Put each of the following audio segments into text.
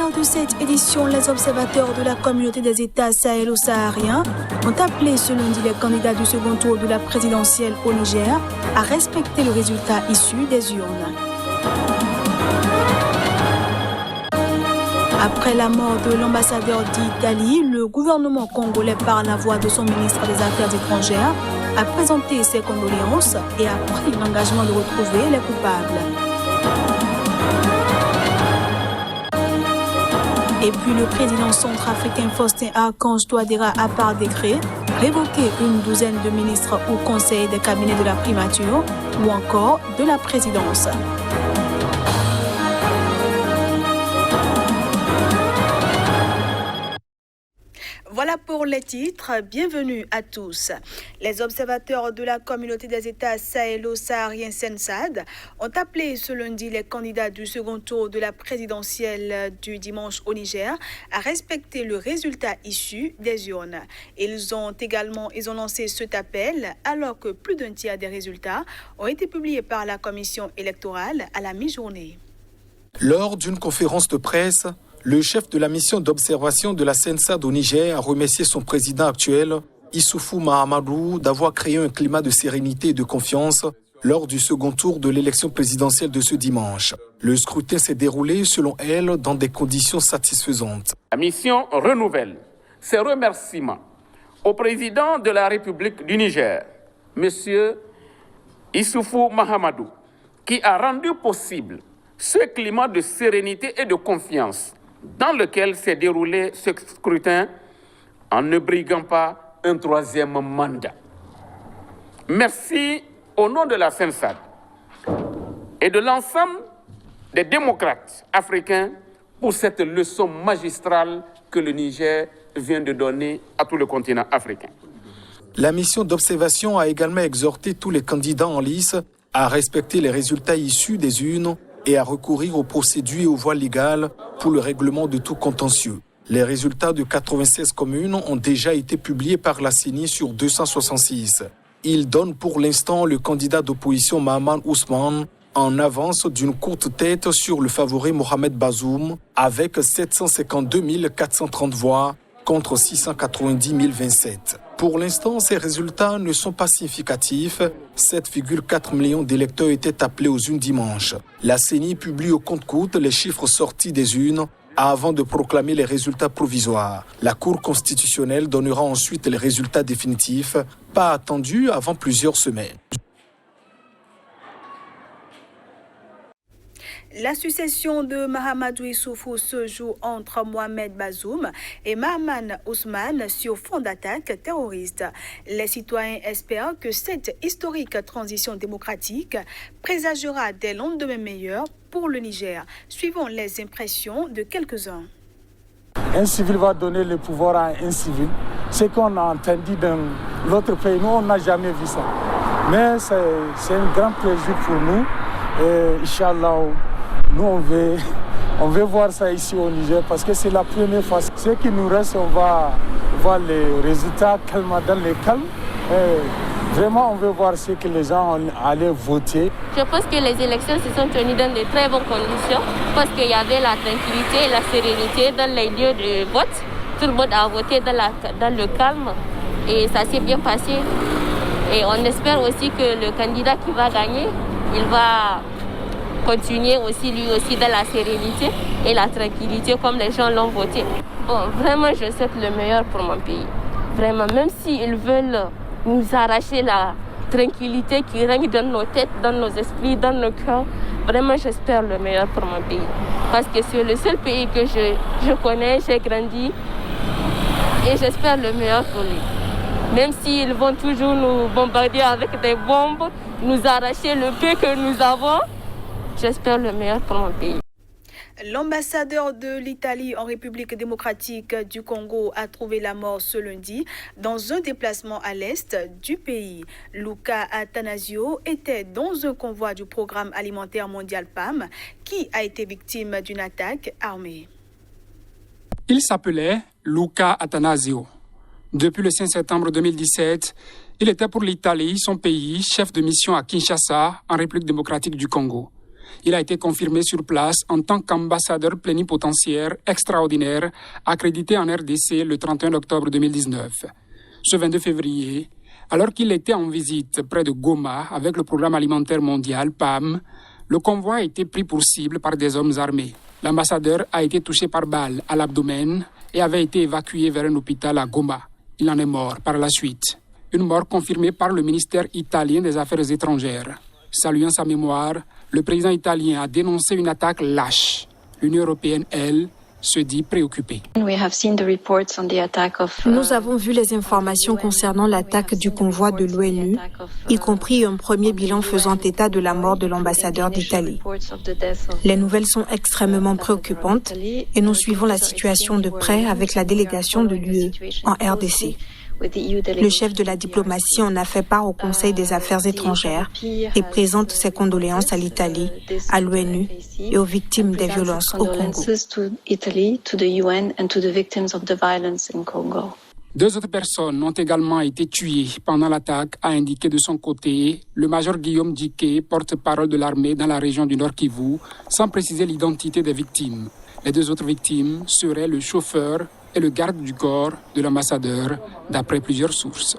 sommaire de cette édition, les observateurs de la communauté des États sahélo-sahariens ont appelé ce lundi les candidats du second tour de la présidentielle au Niger à respecter le résultat issu des urnes. Après la mort de l'ambassadeur d'Italie, le gouvernement congolais, par la voix de son ministre des Affaires étrangères, a présenté ses condoléances et a pris l'engagement de retrouver les coupables. Et puis le président centrafricain Faustin Archange Touadéra a par décret révoqué une douzaine de ministres au conseil des cabinets de la primature ou encore de la présidence. Voilà pour les titres. Bienvenue à tous. Les observateurs de la communauté des États sahélo-sahariens SENSAD ont appelé ce lundi les candidats du second tour de la présidentielle du dimanche au Niger à respecter le résultat issu des urnes. Ils ont lancé cet appel alors que plus d'un tiers des résultats ont été publiés par la commission électorale à la mi-journée. Lors d'une conférence de presse, le chef de la mission d'observation de la SENSAD au Niger a remercié son président actuel, Issoufou Mahamadou, d'avoir créé un climat de sérénité et de confiance lors du second tour de l'élection présidentielle de ce dimanche. Le scrutin s'est déroulé, selon elle, dans des conditions satisfaisantes. La mission renouvelle ses remerciements au président de la République du Niger, M. Issoufou Mahamadou, qui a rendu possible ce climat de sérénité et de confiance dans lequel s'est déroulé ce scrutin en ne briguant pas un troisième mandat. Merci au nom de la SENSAD et de l'ensemble des démocrates africains pour cette leçon magistrale que le Niger vient de donner à tout le continent africain. La mission d'observation a également exhorté tous les candidats en lice à respecter les résultats issus des urnes et à recourir aux procédures et aux voies légales pour le règlement de tout contentieux. Les résultats de 96 communes ont déjà été publiés par la CENI sur 266. Ils donnent pour l'instant le candidat d'opposition Mahaman Ousmane en avance d'une courte tête sur le favori Mohamed Bazoum avec 752 430 voix contre 690 027. Pour l'instant, ces résultats ne sont pas significatifs. 7,4 millions d'électeurs étaient appelés aux urnes dimanche. La CENI publie au compte-gouttes les chiffres sortis des urnes avant de proclamer les résultats provisoires. La Cour constitutionnelle donnera ensuite les résultats définitifs, pas attendus avant plusieurs semaines. La succession de Mahamadou Issoufou se joue entre Mohamed Bazoum et Mahaman Ousmane sur fond d'attaque terroriste. Les citoyens espèrent que cette historique transition démocratique présagera des lendemains meilleurs pour le Niger. Suivons les impressions de quelques-uns. Un civil va donner le pouvoir à un civil. Ce qu'on a entendu dans l'autre pays, nous, on n'a jamais vu ça. Mais c'est un grand plaisir pour nous. Et Inch'Allah, nous, on veut voir ça ici au Niger parce que c'est la première fois. Ce qui nous reste, on va voir les résultats dans le calme. Et vraiment, on veut voir ce que les gens allaient voter. Je pense que les élections se sont tenues dans de très bonnes conditions parce qu'il y avait la tranquillité et la sérénité dans les lieux de vote. Tout le monde a voté dans le calme et ça s'est bien passé. Et on espère aussi que le candidat qui va gagner, il va continuer aussi lui aussi dans la sérénité et la tranquillité comme les gens l'ont voté. Bon, vraiment, je souhaite le meilleur pour mon pays. Vraiment, même s'ils veulent nous arracher la tranquillité qui règne dans nos têtes, dans nos esprits, dans nos cœurs, vraiment, j'espère le meilleur pour mon pays. Parce que c'est le seul pays que je connais, j'ai grandi et j'espère le meilleur pour lui. Même s'ils vont toujours nous bombarder avec des bombes, nous arracher le peu que nous avons, j'espère le meilleur pour mon pays. L'ambassadeur de l'Italie en République démocratique du Congo a trouvé la mort ce lundi dans un déplacement à l'est du pays. Luca Attanasio était dans un convoi du Programme alimentaire mondial PAM qui a été victime d'une attaque armée. Il s'appelait Luca Attanasio. Depuis le 5 septembre 2017, il était pour l'Italie, son pays, chef de mission à Kinshasa, en République démocratique du Congo. Il a été confirmé sur place en tant qu'ambassadeur plénipotentiaire extraordinaire accrédité en RDC le 31 octobre 2019. Ce 22 février, alors qu'il était en visite près de Goma avec le Programme alimentaire mondial, PAM, le convoi a été pris pour cible par des hommes armés. L'ambassadeur a été touché par balle à l'abdomen et avait été évacué vers un hôpital à Goma. Il en est mort par la suite. Une mort confirmée par le ministère italien des Affaires étrangères. Saluant sa mémoire, le président italien a dénoncé une attaque lâche. L'Union européenne, elle, se dit préoccupée. Nous avons vu les informations concernant l'attaque du convoi de l'ONU, y compris un premier bilan faisant état de la mort de l'ambassadeur d'Italie. Les nouvelles sont extrêmement préoccupantes et nous suivons la situation de près avec la délégation de l'UE en RDC. Le chef de la diplomatie en a fait part au Conseil des Affaires étrangères et présente ses condoléances à l'Italie, à l'ONU et aux victimes des violences au Congo. 2 autres personnes ont également été tuées pendant l'attaque, a indiqué de son côté le major Guillaume Diké, porte-parole de l'armée dans la région du Nord Kivu, sans préciser l'identité des victimes. Les 2 autres victimes seraient le chauffeur et le garde du corps de l'ambassadeur, d'après plusieurs sources.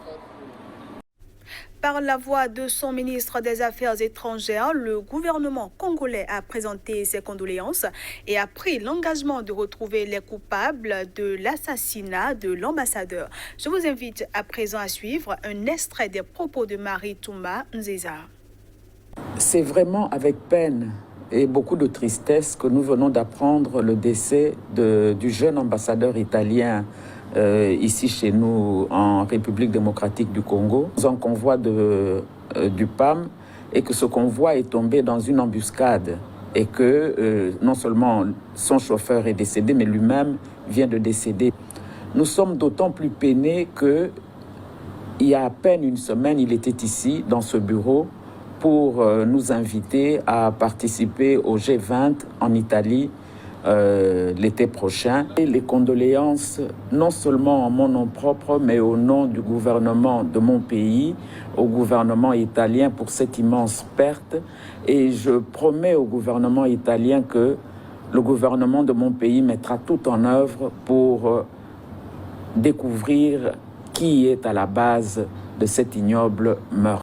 Par la voix de son ministre des Affaires étrangères, le gouvernement congolais a présenté ses condoléances et a pris l'engagement de retrouver les coupables de l'assassinat de l'ambassadeur. Je vous invite à présent à suivre un extrait des propos de Marie Touma Nzeza. C'est vraiment avec peine et beaucoup de tristesse que nous venons d'apprendre le décès du jeune ambassadeur italien ici chez nous en République démocratique du Congo, dans un convoi du PAM, et que ce convoi est tombé dans une embuscade et que non seulement son chauffeur est décédé, mais lui-même vient de décéder. Nous sommes d'autant plus peinés que il y a à peine une semaine, il était ici dans ce bureau pour nous inviter à participer au G20 en Italie l'été prochain. Et les condoléances, non seulement en mon nom propre, mais au nom du gouvernement de mon pays, au gouvernement italien pour cette immense perte. Et je promets au gouvernement italien que le gouvernement de mon pays mettra tout en œuvre pour découvrir qui est à la base de cet ignoble meurtre.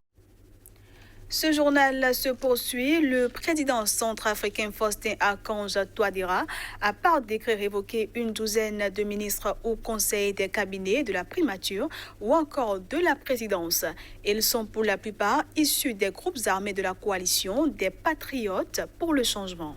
Ce journal se poursuit. Le président centrafricain Faustin Archange Touadéra a par décret révoqué une douzaine de ministres au conseil des cabinets de la primature ou encore de la présidence. Ils sont pour la plupart issus des groupes armés de la coalition des Patriotes pour le changement.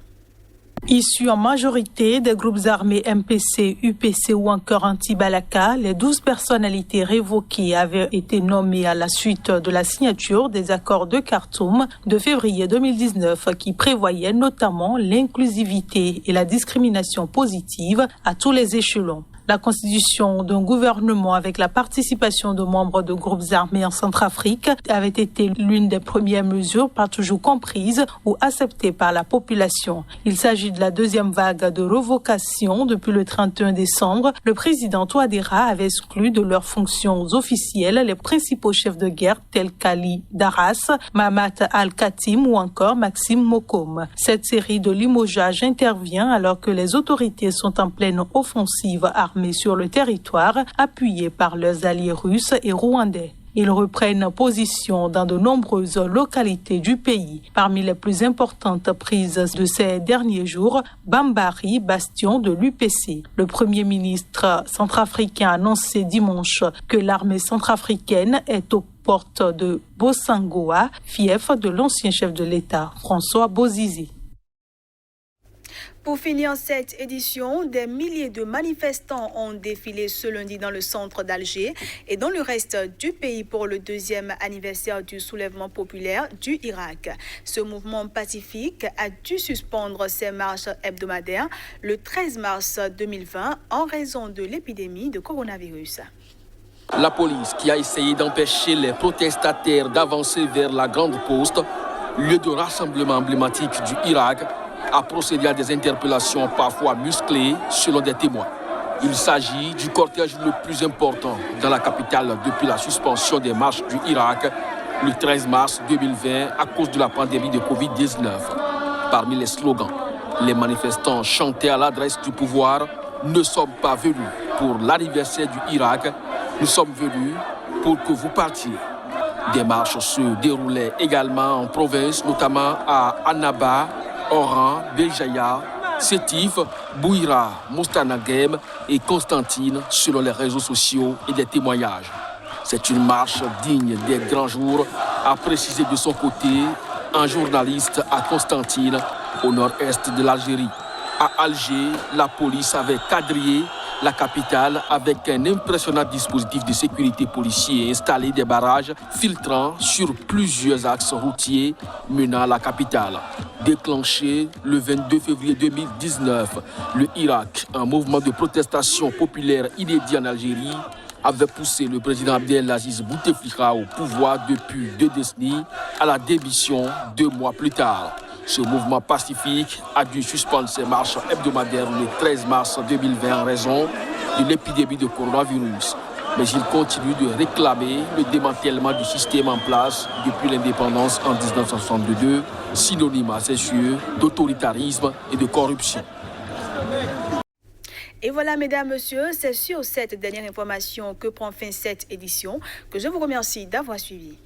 Issus en majorité des groupes armés MPC, UPC ou encore Anti-Balaka, les 12 personnalités révoquées avaient été nommées à la suite de la signature des accords de Khartoum de février 2019 qui prévoyaient notamment l'inclusivité et la discrimination positive à tous les échelons. La constitution d'un gouvernement avec la participation de membres de groupes armés en Centrafrique avait été l'une des premières mesures pas toujours comprises ou acceptées par la population. Il s'agit de la deuxième vague de révocation depuis le 31 décembre. Le président Touadéra avait exclu de leurs fonctions officielles les principaux chefs de guerre tels qu'Ali Daras, Mahamat Al-Khatim ou encore Maxime Mokom. Cette série de limogeages intervient alors que les autorités sont en pleine offensive armée sur le territoire, appuyés par leurs alliés russes et rwandais. Ils reprennent position dans de nombreuses localités du pays. Parmi les plus importantes prises de ces derniers jours, Bambari, bastion de l'UPC. Le Premier ministre centrafricain a annoncé dimanche que l'armée centrafricaine est aux portes de Bossangoa, fief de l'ancien chef de l'État, François Bozizé. Pour finir cette édition, des milliers de manifestants ont défilé ce lundi dans le centre d'Alger et dans le reste du pays pour le 2e anniversaire du soulèvement populaire du Irak. Ce mouvement pacifique a dû suspendre ses marches hebdomadaires le 13 mars 2020 en raison de l'épidémie de coronavirus. La police qui a essayé d'empêcher les protestataires d'avancer vers la Grande Poste, lieu de rassemblement emblématique du Irak, a procédé à des interpellations parfois musclées selon des témoins. Il s'agit du cortège le plus important dans la capitale depuis la suspension des marches du Irak le 13 mars 2020 à cause de la pandémie de Covid-19. Parmi les slogans, les manifestants chantaient à l'adresse du pouvoir « Ne sommes pas venus pour l'anniversaire du Irak, nous sommes venus pour que vous partiez ». Des marches se déroulaient également en province, notamment à Annaba, Oran, Béjaïa, Sétif, Bouira, Mostanaghem et Constantine selon les réseaux sociaux et des témoignages. C'est une marche digne des grands jours, a précisé de son côté un journaliste à Constantine, au nord-est de l'Algérie. À Alger, la police avait quadrillé la capitale avec un impressionnant dispositif de sécurité policier et installé des barrages filtrants sur plusieurs axes routiers menant à la capitale. Déclenché le 22 février 2019, le Irak, un mouvement de protestation populaire inédit en Algérie, avait poussé le président Abdelaziz Bouteflika au pouvoir depuis 2 décennies à la démission 2 mois plus tard. Ce mouvement pacifique a dû suspendre ses marches hebdomadaires le 13 mars 2020 en raison de l'épidémie de coronavirus. Mais il continue de réclamer le démantèlement du système en place depuis l'indépendance en 1962, synonyme à ses yeux d'autoritarisme et de corruption. Et voilà, mesdames, messieurs, c'est sur cette dernière information que prend fin cette édition, que je vous remercie d'avoir suivi.